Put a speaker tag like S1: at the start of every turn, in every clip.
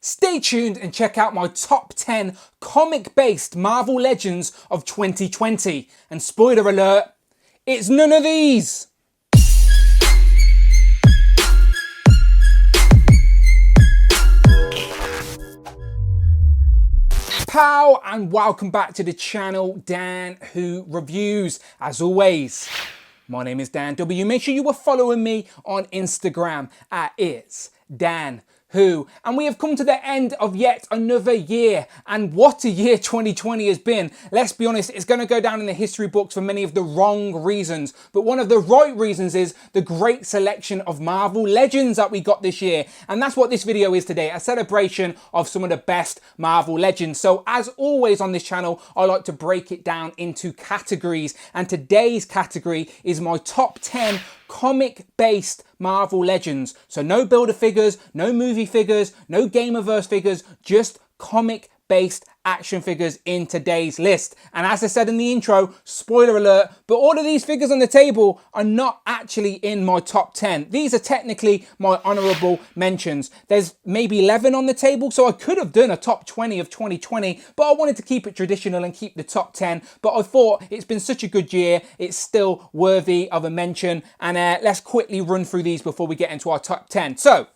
S1: Stay tuned and check out my top 10 comic-based Marvel Legends of 2020. And spoiler alert, it's none of these! Pow, and welcome back to the channel, Dan Who Reviews. As always, my name is Dan W. Make sure you are following me on Instagram at It's Dan Who. And we have come to the end of yet another year. And what a year 2020 has been. Let's be honest, it's going to go down in the history books for many of the wrong reasons. But one of the right reasons is the great selection of Marvel Legends that we got this year. And that's what this video is today, a celebration of some of the best Marvel Legends. So as always on this channel, I like to break it down into categories. And today's category is my top 10 comic-based Marvel Legends. So no builder figures, no movie figures, no Gamerverse figures, just comic-based action figures in today's list. And as I said in the intro, spoiler alert, but all of these figures on the table are not actually in my top 10. These are technically my honourable mentions. There's maybe 11 on the table, so I could have done a top 20 of 2020, but I wanted to keep it traditional and keep the top 10. But I thought it's been such a good year, it's still worthy of a mention. And let's quickly run through these before we get into our top 10. So,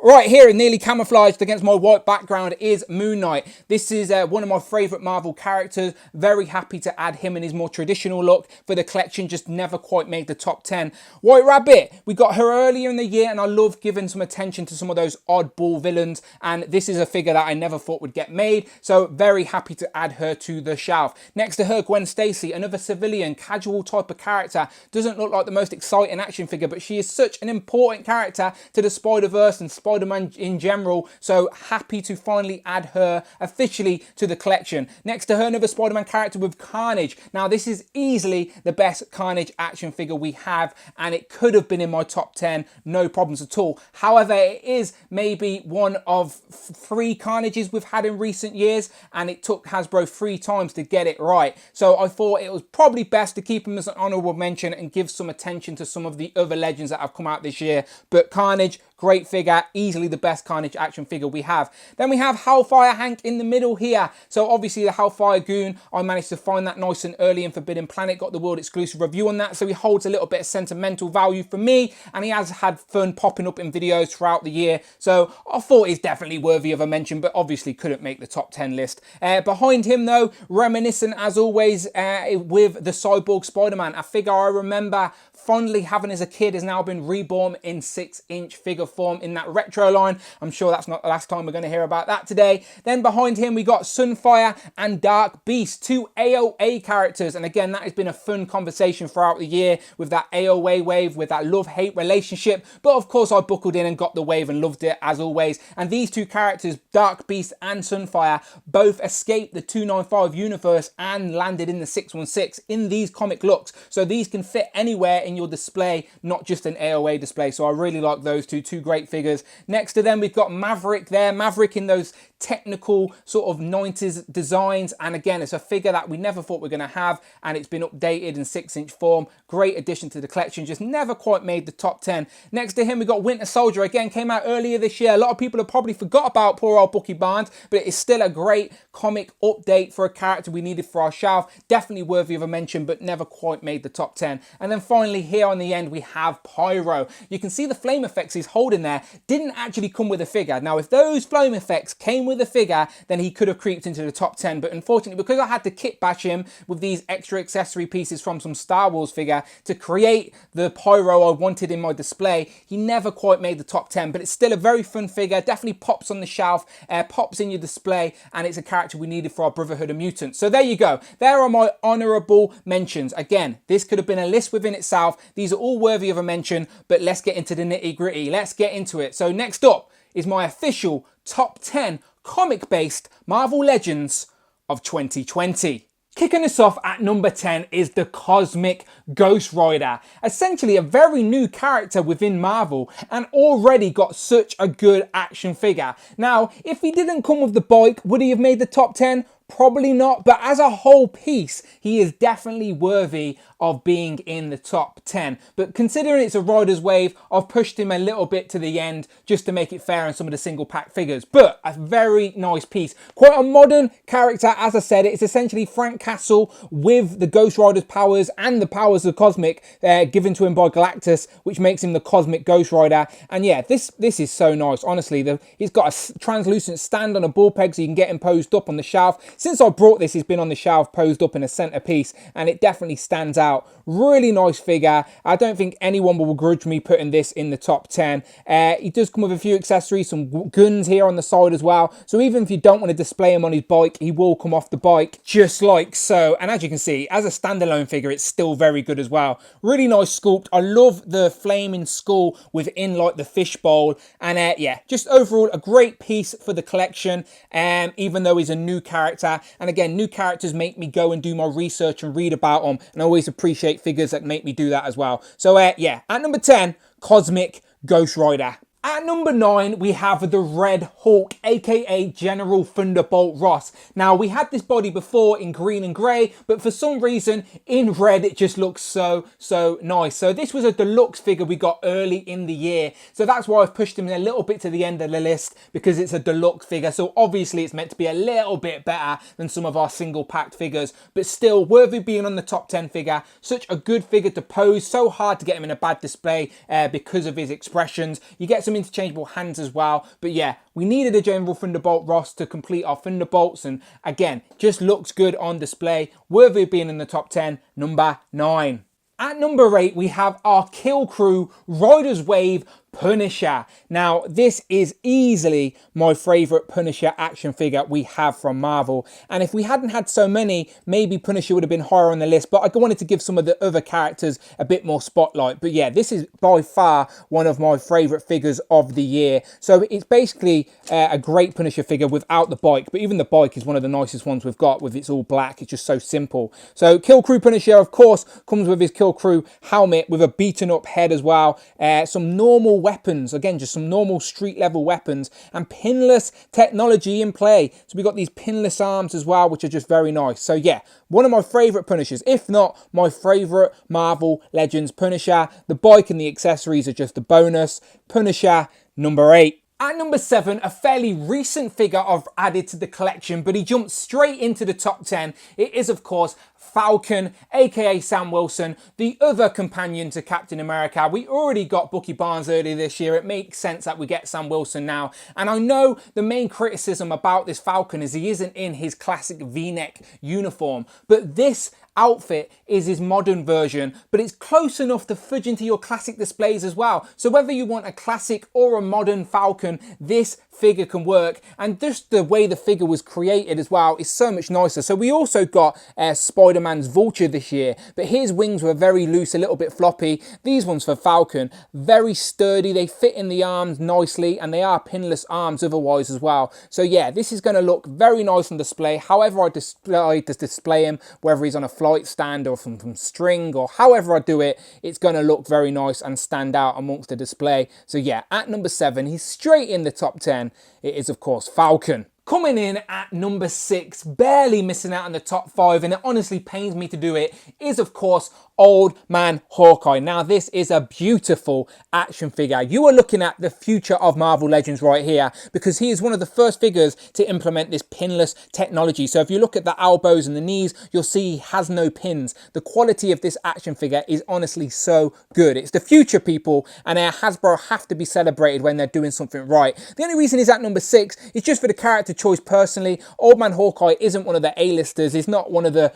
S1: right here, nearly camouflaged against my white background, is Moon Knight. This is one of my favourite Marvel characters. Very happy to add him in his more traditional look for the collection. Just never quite made the top 10. White Rabbit, we got her earlier in the year, and I love giving some attention to some of those oddball villains. And this is a figure that I never thought would get made. So very happy to add her to the shelf. Next to her, Gwen Stacy, another civilian, casual type of character. Doesn't look like the most exciting action figure, but she is such an important character to the Spider-Verse and SpiderMan in general, so happy to finally add her officially to the collection. Next to her, another Spider-Man character with Carnage. Now this is easily the best Carnage action figure we have, and it could have been in my top 10, no problems at all. However, it is maybe one of 3 Carnages we've had in recent years, and it took Hasbro 3 times to get it right. So I thought it was probably best to keep him as an honourable mention and give some attention to some of the other legends that have come out this year. But Carnage, great figure, easily the best Carnage action figure we have. Then we have Hellfire Hank in the middle here. So obviously the Hellfire Goon, I managed to find that nice and early in Forbidden Planet, got the world exclusive review on that, so he holds a little bit of sentimental value for me, and he has had fun popping up in videos throughout the year, so I thought he's definitely worthy of a mention, but obviously couldn't make the top 10 list. Behind him though, reminiscent as always with the Cyborg Spider-Man, a figure I remember fondly having as a kid, has now been reborn in 6-inch figure form in that retro line. I'm sure that's not the last time we're going to hear about that today. Then behind him we got Sunfire and Dark Beast, 2 AOA characters, and again that has been a fun conversation throughout the year with that AOA wave, with that love-hate relationship, but of course I buckled in and got the wave and loved it as always. And these 2 characters, Dark Beast and Sunfire, both escaped the 295 universe and landed in the 616 in these comic looks, so these can fit anywhere in your display, not just an AOA display. So I really like those two great figures. Next to them we've got Maverick there, Maverick in those technical sort of 90s designs, and again it's a figure that we never thought we were going to have, and it's been updated in 6-inch form. Great addition to the collection, just never quite made the top 10. Next to him we got Winter Soldier, again came out earlier this year. A lot of people have probably forgot about poor old Bucky Barnes, but it is still a great comic update for a character we needed for our shelf. Definitely worthy of a mention, but never quite made the top 10. And then finally here on the end we have Pyro. You can see the flame effects he's holding there didn't actually come with a figure. Now if those flame effects came with a figure, then he could have creeped into the top 10, but unfortunately because I had to kit bash him with these extra accessory pieces from some Star Wars figure to create the Pyro I wanted in my display, he never quite made the top 10, but it's still a very fun figure, definitely pops on the shelf, pops in your display, and it's a character we needed for our Brotherhood of Mutants. So there you go, there are my honourable mentions. Again, this could have been a list within itself. These are all worthy of a mention, but let's get into the nitty gritty. Let's get into it. So next up is my official top 10 comic-based Marvel Legends of 2020. Kicking us off at number 10 is the Cosmic Ghost Rider. Essentially a very new character within Marvel, and already got such a good action figure. Now, if he didn't come with the bike, would he have made the top 10? Probably not, but as a whole piece, he is definitely worthy of being in the top 10. But considering it's a Rider's Wave, I've pushed him a little bit to the end just to make it fair on some of the single pack figures. But a very nice piece. Quite a modern character, as I said. It's essentially Frank Castle with the Ghost Rider's powers and the powers of Cosmic given to him by Galactus, which makes him the Cosmic Ghost Rider. And yeah, this is so nice. Honestly, he's got a translucent stand on a ball peg so you can get him posed up on the shelf. Since I brought this, he's been on the shelf posed up in a centerpiece, and it definitely stands out. Really nice figure. I don't think anyone will begrudge me putting this in the top 10. He does come with a few accessories, some guns here on the side as well. So even if you don't want to display him on his bike, he will come off the bike just like so. And as you can see, as a standalone figure, it's still very good as well. Really nice sculpt. I love the flaming skull within like the fishbowl. And yeah, just overall a great piece for the collection, even though he's a new character. And again, new characters make me go and do my research and read about them, and I always appreciate figures that make me do that as well. So yeah, at number 10, Cosmic Ghost Rider. At number 9, we have the Red Hulk, aka General Thunderbolt Ross. Now, we had this body before in green and grey, but for some reason, in red, it just looks so nice. So this was a deluxe figure we got early in the year. So that's why I've pushed him a little bit to the end of the list, because it's a deluxe figure. So obviously, it's meant to be a little bit better than some of our single packed figures, but still worthy of being on the top 10 figure. Such a good figure to pose. So hard to get him in a bad display because of his expressions. You get some interchangeable hands as well, but yeah, we needed a General Thunderbolt Ross to complete our Thunderbolts, and again, just looks good on display, worthy of being in the top 10, number 9. At number 8, we have our Kill Crew Rider's Wave Punisher. Now, this is easily my favourite Punisher action figure we have from Marvel. And if we hadn't had so many, maybe Punisher would have been higher on the list. But I wanted to give some of the other characters a bit more spotlight. But yeah, this is by far one of my favourite figures of the year. So it's basically a great Punisher figure without the bike. But even the bike is one of the nicest ones we've got, with it's all black. It's just so simple. So Kill Crew Punisher, of course, comes with his Kill Crew helmet with a beaten up head as well. Some normal weapons, again, just some normal street level weapons, and pinless technology in play. So we got these pinless arms as well, which are just very nice. So yeah, one of my favorite Punishers, if not my favorite Marvel Legends Punisher. The bike and the accessories are just a bonus. Punisher, number 8. At number 7, a fairly recent figure I've added to the collection, but he jumped straight into the top 10. It is, of course, Falcon, aka Sam Wilson, the other companion to Captain America. We already got Bucky Barnes earlier this year. It makes sense that we get Sam Wilson now. And I know the main criticism about this Falcon is he isn't in his classic V-neck uniform, but this outfit is his modern version, but it's close enough to fudge into your classic displays as well. So whether you want a classic or a modern Falcon, this figure can work, and just the way the figure was created as well is so much nicer. So we also got SpiderMan's Vulture this year, but his wings were very loose, a little bit floppy. These ones for Falcon, very sturdy, they fit in the arms nicely, and they are pinless arms otherwise as well. So yeah, this is going to look very nice on display. However I decide to display him, whether he's on a flight stand or from string, or however I do it, it's going to look very nice and stand out amongst the display. So yeah, at number 7, he's straight in the top 10. It is, of course, Falcon. Coming in at number 6, barely missing out on the top 5, and it honestly pains me to do it, is, of course, Old Man Hawkeye. Now, this is a beautiful action figure. You are looking at the future of Marvel Legends right here, because he is one of the first figures to implement this pinless technology. So if you look at the elbows and the knees, you'll see he has no pins. The quality of this action figure is honestly so good. It's the future, people, and Hasbro have to be celebrated when they're doing something right. The only reason he's at number 6 is just for the character choice personally. Old Man Hawkeye isn't one of the A-listers. He's not one of the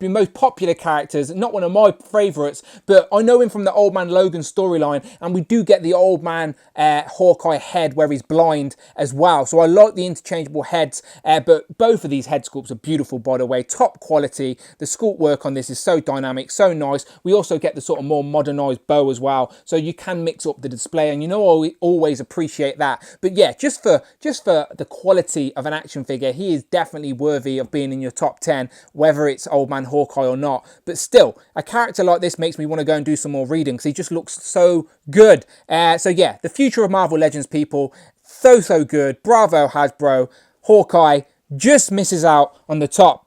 S1: most popular characters, not one of my favourites, but I know him from the Old Man Logan storyline, and we do get the Old Man Hawkeye head where he's blind as well. So I like the interchangeable heads, but both of these head sculpts are beautiful, by the way. Top quality. The sculpt work on this is so dynamic, so nice. We also get the sort of more modernised bow as well, so you can mix up the display, and you know I always appreciate that. But yeah, just for the quality of an action figure, he is definitely worthy of being in your top 10, whether it's Old Man Hawkeye or not. But still, a character like this makes me want to go and do some more reading, because he just looks so good. So yeah, the future of Marvel Legends, people, so good. Bravo, Hasbro. Hawkeye, just misses out on the top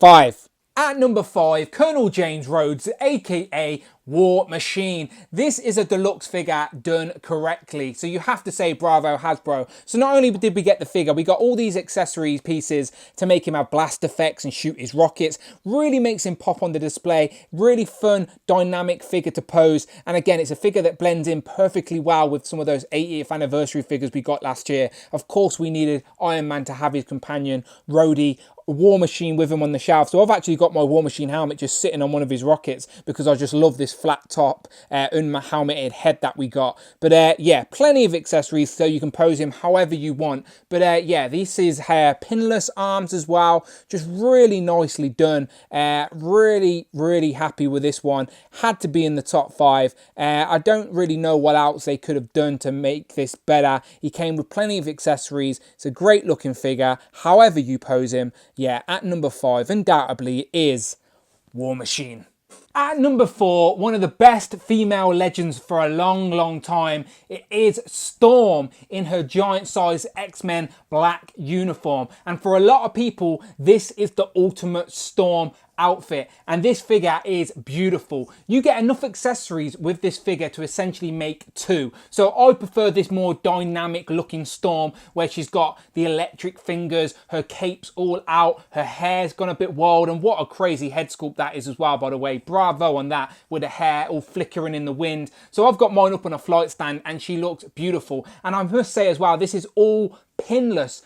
S1: 5. At number 5, Colonel James Rhodes, aka War Machine. This is a deluxe figure done correctly. So you have to say bravo Hasbro. So not only did we get the figure, we got all these accessories pieces to make him have blast effects and shoot his rockets. Really makes him pop on the display. Really fun, dynamic figure to pose. And again, it's a figure that blends in perfectly well with some of those 80th anniversary figures we got last year. Of course, we needed Iron Man to have his companion, Rhodey, War Machine with him on the shelf. So I've actually got my War Machine helmet just sitting on one of his rockets because I just love this flat top unhelmeted head that we got. But yeah, plenty of accessories so you can pose him however you want. But yeah, this is pinless arms as well. Just really nicely done. Really happy with this one. Had to be in the top 5. I don't really know what else they could have done to make this better. He came with plenty of accessories. It's a great looking figure. However you pose him. Yeah, at number 5, undoubtedly, is War Machine. At number 4, one of the best female legends for a long time, it is Storm in her giant-sized X-Men black uniform. And for a lot of people, this is the ultimate Storm outfit, and this figure is beautiful. You get enough accessories with this figure to essentially make 2. So I prefer this more dynamic looking Storm where she's got the electric fingers, her cape's all out, her hair's gone a bit wild, and what a crazy head sculpt that is as well, by the way. Bravo on that, with the hair all flickering in the wind. So I've got mine up on a flight stand and she looks beautiful. And I must say as well, this is all pinless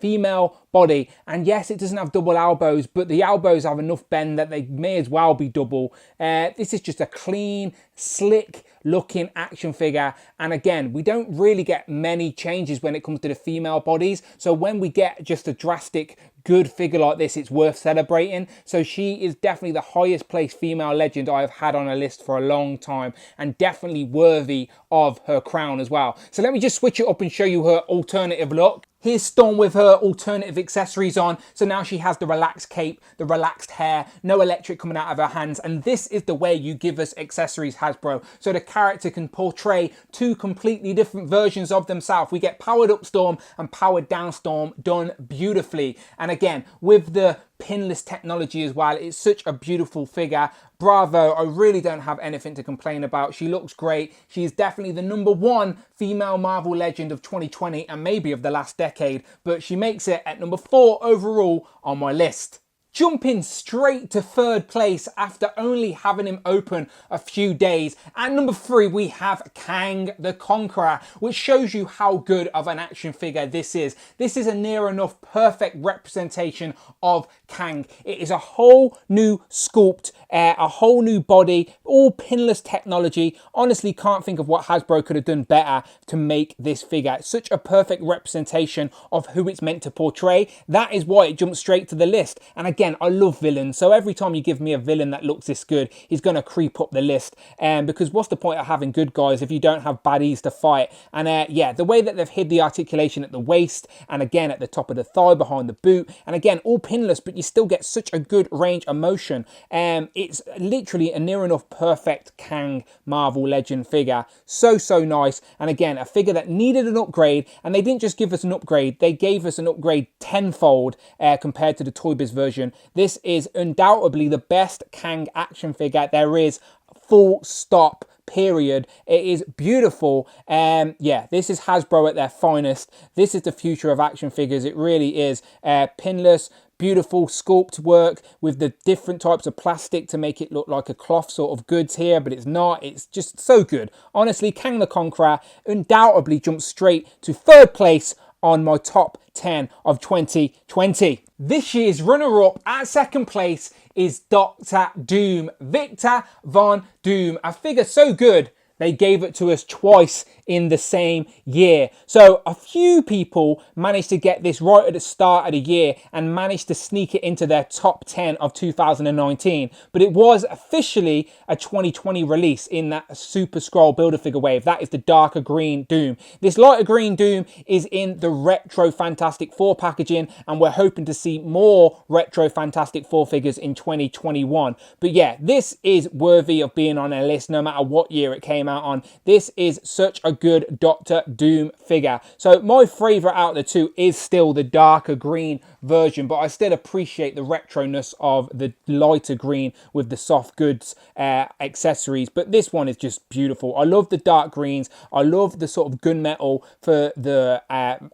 S1: female body, and yes, it doesn't have double elbows, but the elbows have enough bend that they may as well be double. This is just a clean, slick looking action figure, and again, we don't really get many changes when it comes to the female bodies, so when we get just a drastic good figure like this, it's worth celebrating. So she is definitely the highest placed female legend I have had on a list for a long time, and definitely worthy of her crown as well. So let me just switch it up and show you her alternative look. Here's Storm with her alternative accessories on. So now she has the relaxed cape, the relaxed hair, no electric coming out of her hands. And this is the way you give us accessories, Hasbro. So the character can portray 2 completely different versions of themselves. We get powered up Storm and powered down Storm done beautifully. And again, with the pinless technology as well, it's such a beautiful figure. Bravo, I really don't have anything to complain about. She looks great. She is definitely the number 1 female Marvel legend of 2020 and maybe of the last decade, but she makes it at number 4 overall on my list. Jumping straight to 3rd place after only having him open a few days. At number 3, we have Kang the Conqueror, which shows you how good of an action figure this is. This is a near enough perfect representation of Kang. It is a whole new sculpt, a whole new body, all pinless technology. Honestly, can't think of what Hasbro could have done better to make this figure. It's such a perfect representation of who it's meant to portray. That is why it jumps straight to the list. And again, I love villains, so every time you give me a villain that looks this good, he's going to creep up the list. Because what's the point of having good guys if you don't have baddies to fight? And yeah, the way that they've hid the articulation at the waist, and again at the top of the thigh, behind the boot, and again all pinless, but you still get such a good range of motion. It's literally a near enough perfect Kang Marvel Legend figure. So nice, and again a figure that needed an upgrade, and they didn't just give us an upgrade, they gave us an upgrade tenfold compared to the Toy Biz version. This is undoubtedly the best Kang action figure there is, full stop, period. It is beautiful. Yeah, this is Hasbro at their finest. This is the future of action figures. It really is. Pinless, beautiful sculpt work with the different types of plastic to make it look like a cloth sort of goods here, but it's not. It's just so good. Honestly, Kang the Conqueror undoubtedly jumps straight to 3rd place on my top 10 of 2020. This year's runner-up at 2nd place is Dr. Doom, Victor Von Doom. A figure so good, they gave it to us twice in the same year. So a few people managed to get this right at the start of the year and managed to sneak it into their top 10 of 2019. But it was officially a 2020 release in that Super Scroll Build-A-Figure wave. That is the darker green Doom. This lighter green Doom is in the Retro Fantastic Four packaging, and we're hoping to see more Retro Fantastic Four figures in 2021. But yeah, this is worthy of being on a list no matter what year it came out on. This is such a good Doctor Doom figure. So my favourite out of the two is still the darker green version, but I still appreciate the retroness of the lighter green with the soft goods accessories. But this one is just beautiful. I love the dark greens. I love the sort of gunmetal for the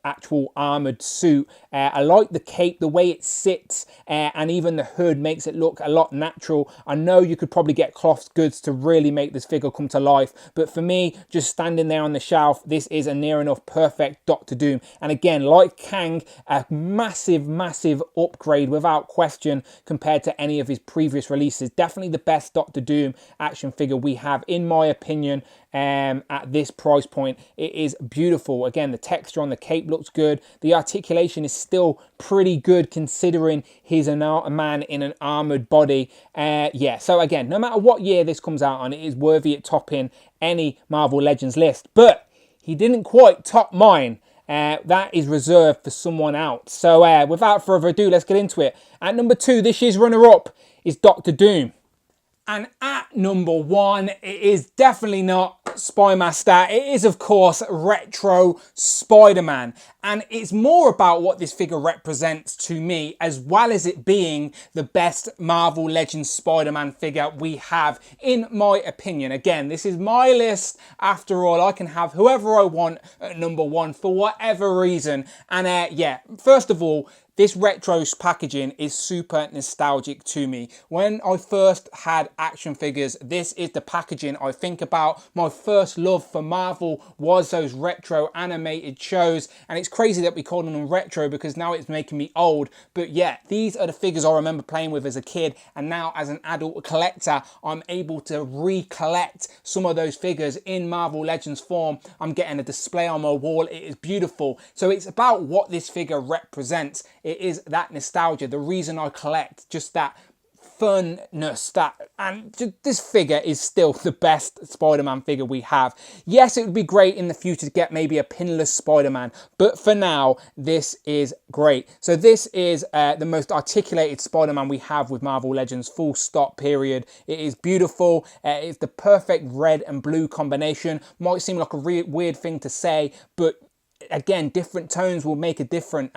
S1: actual armoured suit. I like the cape, the way it sits, and even the hood makes it look a lot natural. I know you could probably get cloth goods to really make this figure come to life, but for me, just standing there on the shelf, this is a near enough perfect Doctor Doom. And again, like Kang, a massive upgrade without question compared to any of his previous releases. Definitely the best Doctor Doom action figure we have, in my opinion. At this price point, it is beautiful. Again, the texture on the cape looks good. The articulation is still pretty good considering he's a man in an armored body. Yeah, so again, no matter what year this comes out on, it is worthy at topping any Marvel Legends list. But he didn't quite top mine. That is reserved for someone else. So without further ado, let's get into it. At number 2, this year's runner-up is Doctor Doom. And at number 1, it is definitely not Spymaster. It is, of course, Retro Spider-Man. And it's more about what this figure represents to me, as well as it being the best Marvel Legends Spider-Man figure we have, in my opinion. Again, this is my list. After all, I can have whoever I want at number 1 for whatever reason. And yeah, first of all, this retro packaging is super nostalgic to me. When I first had action figures, this is the packaging I think about. My first love for Marvel was those retro animated shows, and it's crazy that we call them retro because now it's making me old. But yeah, these are the figures I remember playing with as a kid, and now as an adult collector, I'm able to recollect some of those figures in Marvel Legends form. I'm getting a display on my wall. It is beautiful. So it's about what this figure represents. It is that nostalgia, the reason I collect, just that funness, and this figure is still the best Spider-Man figure we have. Yes, it would be great in the future to get maybe a pinless Spider-Man, but for now, this is great. So this is the most articulated Spider-Man we have with Marvel Legends, full stop, period. It is beautiful. It's the perfect red and blue combination. Might seem like a weird thing to say, but again, different tones will make a difference,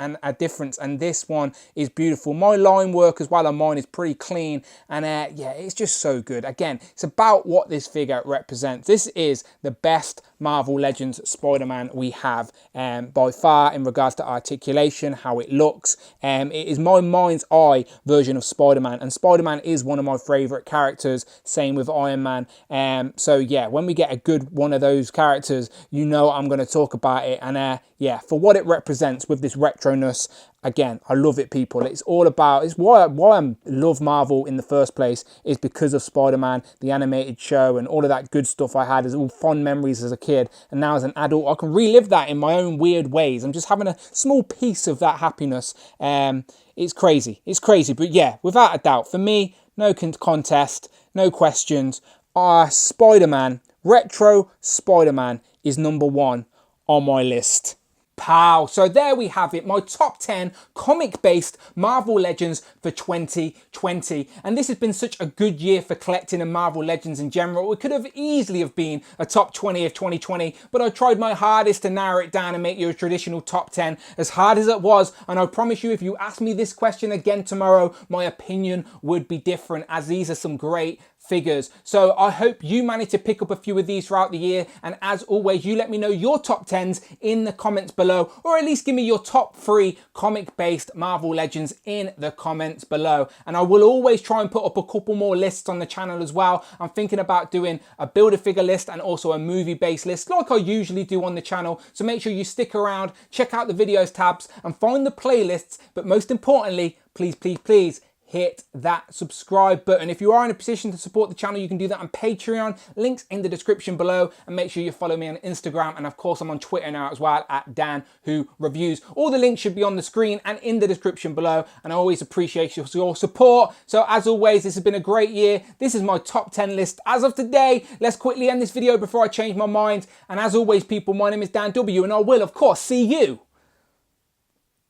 S1: and this one is beautiful. My line work as well on mine is pretty clean, and yeah, it's just so good. Again, it's about what this figure represents. This is the best Marvel Legends Spider-Man we have by far in regards to articulation, how it looks. It is my mind's eye version of Spider-Man, and Spider-Man is one of my favorite characters, same with Iron Man. So yeah, when we get a good one of those characters, you know I'm going to talk about it. And yeah, for what it represents with this retroness, again, I love it, people. It's all about, it's why I love Marvel in the first place, is because of Spider-Man, the animated show, and all of that good stuff I had as all fond memories as a kid. And now as an adult, I can relive that in my own weird ways. I'm just having a small piece of that happiness. It's crazy. It's crazy. But yeah, without a doubt, for me, no contest, no questions. Spider-Man, Retro Spider-Man is number 1 on my list. Pow. So there we have it, my top 10 comic-based Marvel Legends for 2020. And this has been such a good year for collecting and Marvel Legends in general. It could have easily have been a top 20 of 2020, but I tried my hardest to narrow it down and make you a traditional top 10, as hard as it was. And I promise you, if you ask me this question again tomorrow, my opinion would be different, as these are some great figures. So I hope you manage to pick up a few of these throughout the year, and as always, you let me know your top 10s in the comments below, or at least give me your top 3 comic-based Marvel Legends in the comments below. And I will always try and put up a couple more lists on the channel as well. I'm thinking about doing a Build-A-Figure list and also a movie-based list like I usually do on the channel, so make sure you stick around, check out the videos tabs and find the playlists, but most importantly, please hit that subscribe button. If you are in a position to support the channel, you can do that on Patreon. Links in the description below, and make sure you follow me on Instagram, and of course I'm on Twitter now as well at Dan Who Reviews. All the links should be on the screen and in the description below, and I always appreciate your support. So as always, this has been a great year. This is my top 10 list as of today. Let's quickly end this video before I change my mind. And as always, people, my name is Dan W, and I will of course see you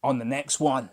S1: on the next one.